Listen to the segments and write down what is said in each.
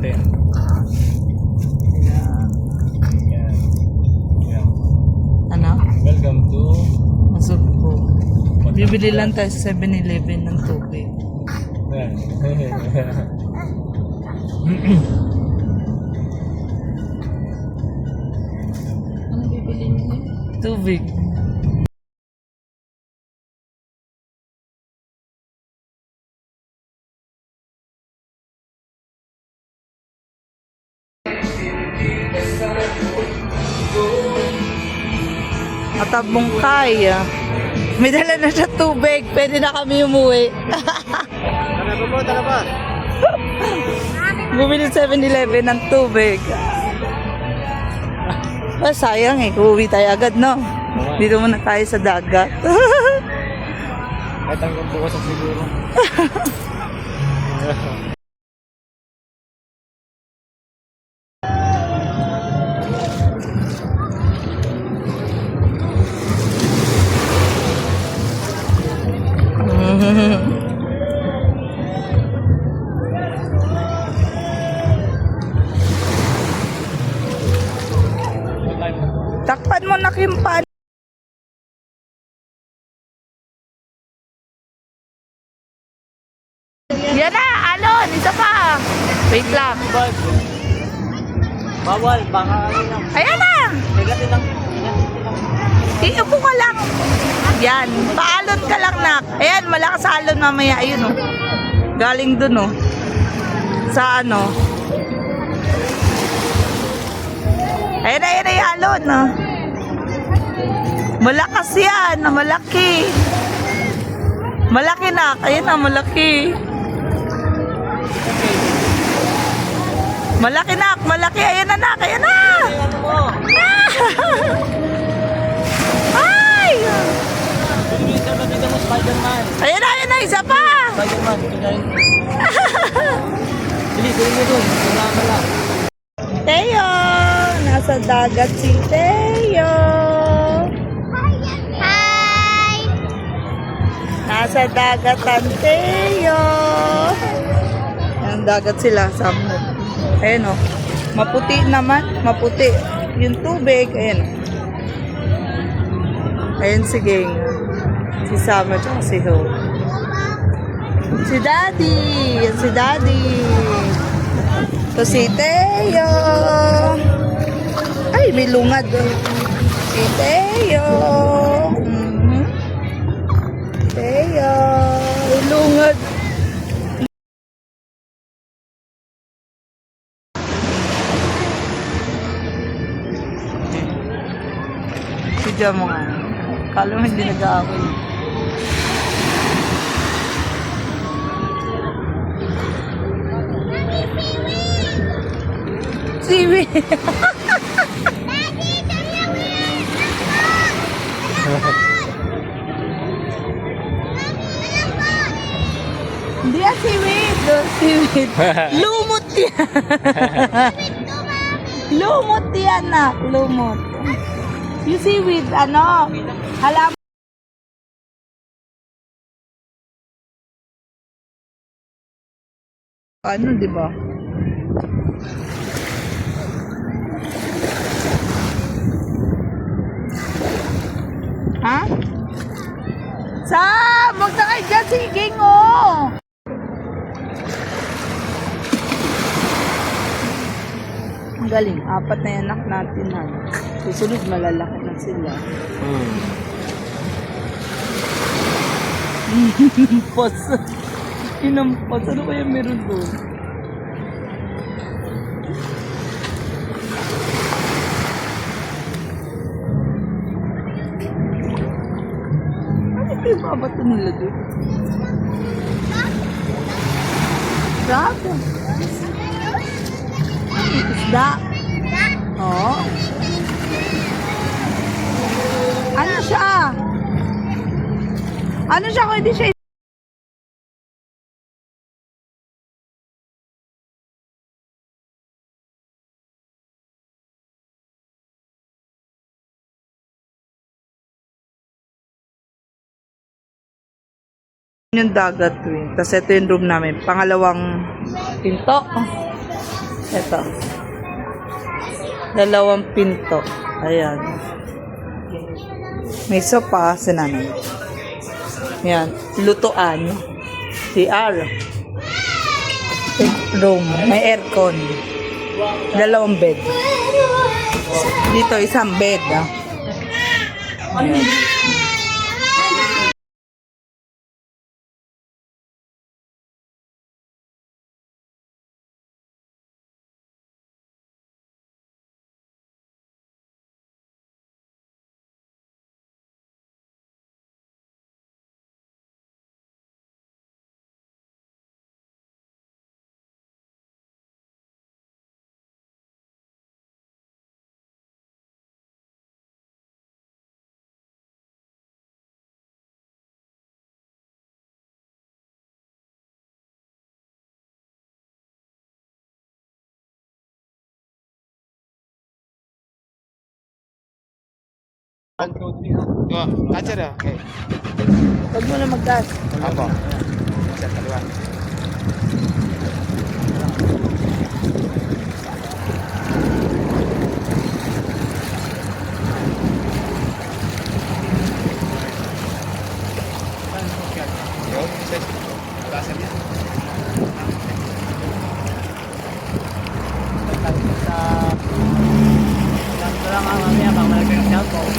natin. Yan. Yan. Ano? Welcome to Masugpo. Bibili lang tayo sa 7-Eleven ng tubig. Yan. Ano bibili niyo? Tubig. Matabong kaya. May dala na siya tubig. Pwede na kami umuwi. Tara ba? Bumili 7-Eleven ng tubig. Ah, sayang eh. Uuwi tayo agad, no? Dito muna tayo sa dagat. Kahit hanggang bukas ang siguro. Takpan mo na kimpan. Yan na, alon, isa pa. Wait lang. Bawal, baka ano lang. Ayan na. Negative lang. Iupo ka lang. Yan, paalon ka lang, nak. Ayan, malakas sa alon mamaya. Ayun, oh. Galing dun, oh. Sa ano. Ayan na yung alon, oh. Malakas yan, malaki. Malaki, nak. Ayan na, malaki. Malaki, nak. Malaki. Ayan na, nak. Ayan na. Ano mo? Ay! Binibigyan ka dito mo Spider-Man. Ayan na, isa pa. Spider-Man, ito na yun. Bili, bili mo dun. Kailangan lang. Teo! Nasa dagat si Teo. Hi! Nasa dagat ang Teo. Ang dagat sila, samot. Ayan o. Maputi naman. Maputi. Yung tubig. Ayan o. Ayan si Ging. Si Sama at si Ho. Si Daddy. Yan si Daddy. Ito si Teo. Ay, may lungad doon. Si Teo. Teo. May lungad. Sidya mo nga. Kala mo hindi nag-aaway. Siwi. Hindi yan seaweed. Seaweed. Lumot yan. Lumot yan, nak. Lumot. Yung seaweed, ano? Alam. Ano, di ba? Ha? Sam! Huwag na kayo dyan, sige ngo! Ang galing, 4 na anak natin na. Susunod, malalaki na sila. Pos. Inampos. Ano kaya meron doon? Yung babato nila doon. Gato. Isda. Oo. Ano siya? Ano siya kung hindi siya yung dagat eh. Tapos ito yung room namin. Pangalawang pinto. Ito. 2 pinto. Ayan. May sopa sa nanay. Ayan. Lutuan. CR. Room. May aircon. 2 bed. Dito, 1 bed. Ayan. Ajar ya? Oke. Huwag mo na mag-gas. Apa? Ajar kaliwa. Yo, saya batasannya. Ito lang ang mamaya, bang malagay ang cellphone.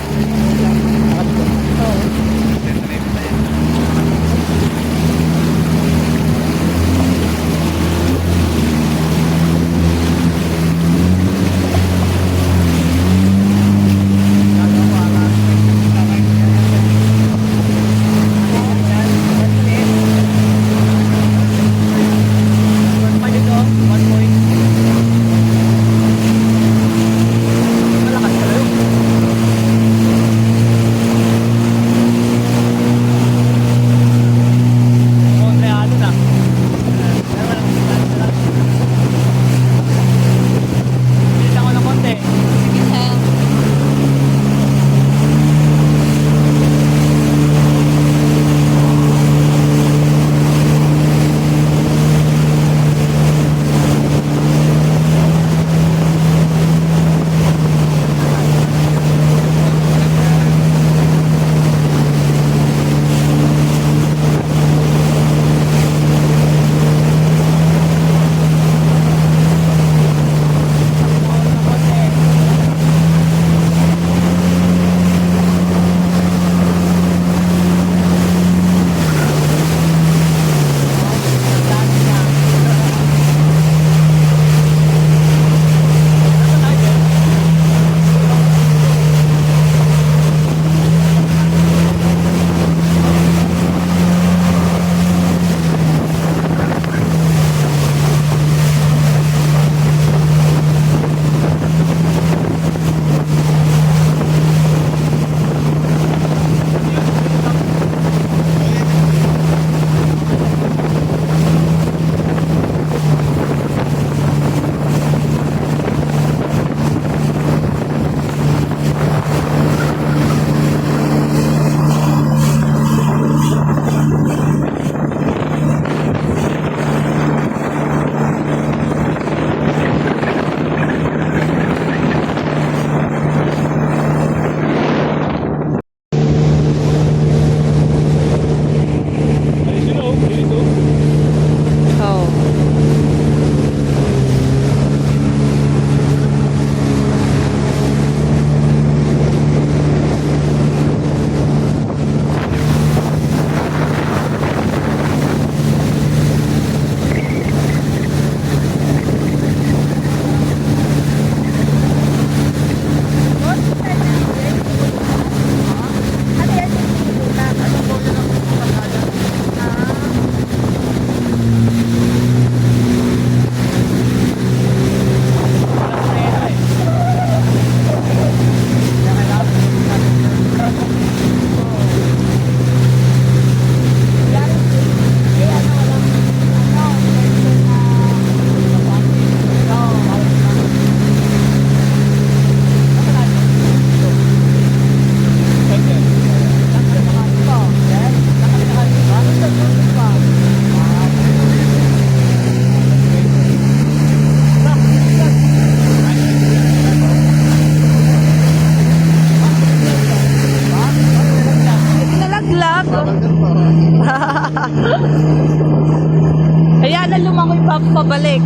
Ayan na lumangoy pabalik.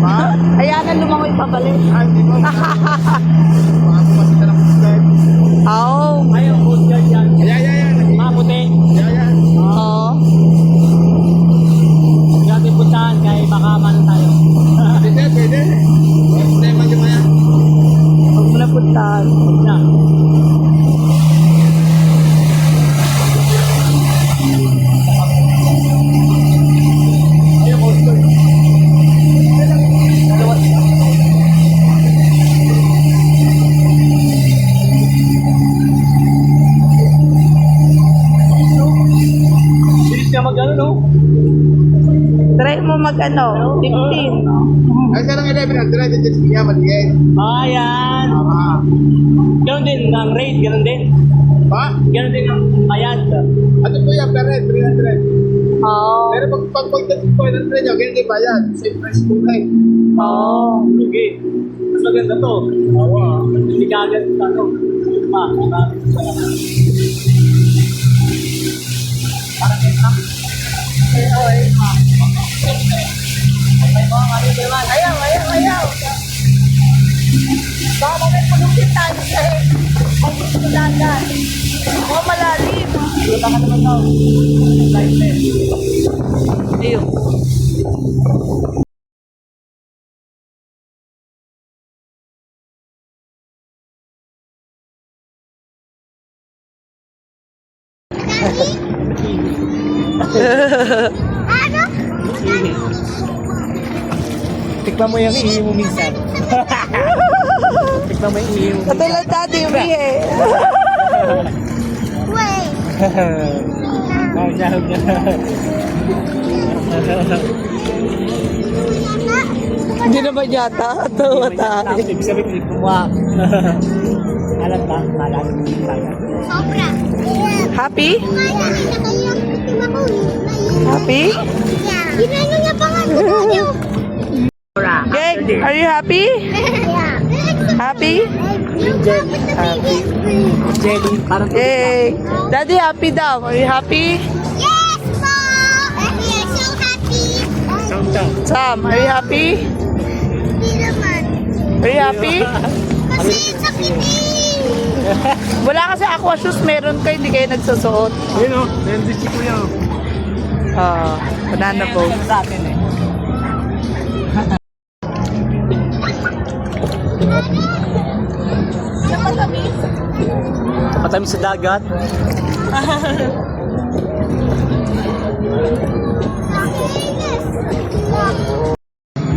Ha? Ayan na lumangoy pabalik. Ah, hindi mo. Baka pumasita ng food Oh. Ayaw, food guard yan. Ayan. Mga puti. Ayan. Oo. Hindi natin puntahan kaya baka mano tayo. Pwede. Pwede mag-imaya. Huwag mo na puntahan. Na. Ayaw, food guard. Bilis ka mag-ano, no? Try mo mag-ano, 15. Ay, sarang 11 ang try. Jet ski niya, maliit. Ayan. Ah. Ganon din, ang rate, ganon din. Pa? Ganon din ang bayad. Ano po yan? Per head, 300. Oo. Pero pag pagdating po ng train nyo, ganyan kayo bayad. Same price po na eh. Oo. Lugi. Mas maganda to. Oo. Hindi ka agad ano. Maraming salamat. Parang ito. Ayaw. Baka may pulupit tayo sa'yo. Ang gusto dagat. Oo, malalim. Baka naman daw. Ayun. Tikman mo yung ihi mo minsan. Tikman mo yung ihi mo. Katulad dati yung bihe. Huwag na. Hindi naman yata. Tawa tayo. Ibig sabihin, hindi kumuha. Alat ba? Alat. Sobra. Happy? Happy? Ginano niya pa nga tayo. Gang, are you happy? Happy? Happy. Jelly. Parang Yay! Daddy, happy daw. Are you happy? Yes, po! We are so happy. Chow-chow. Sam, are you happy? Hindi naman. Are you happy? Kasi sa kiting. Wala kasi aqua shoes, meron kayo, hindi kayo nagsusuot. Yun o. Meron din si Kuya o. Banana boat. Sa akin eh. Matamis sa dagat.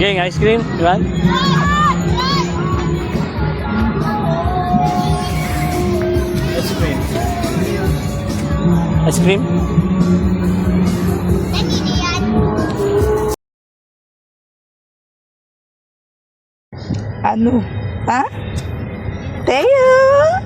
Gang, ice cream, di ba? Ice cream. Ice cream? Ano? Ha? Teo!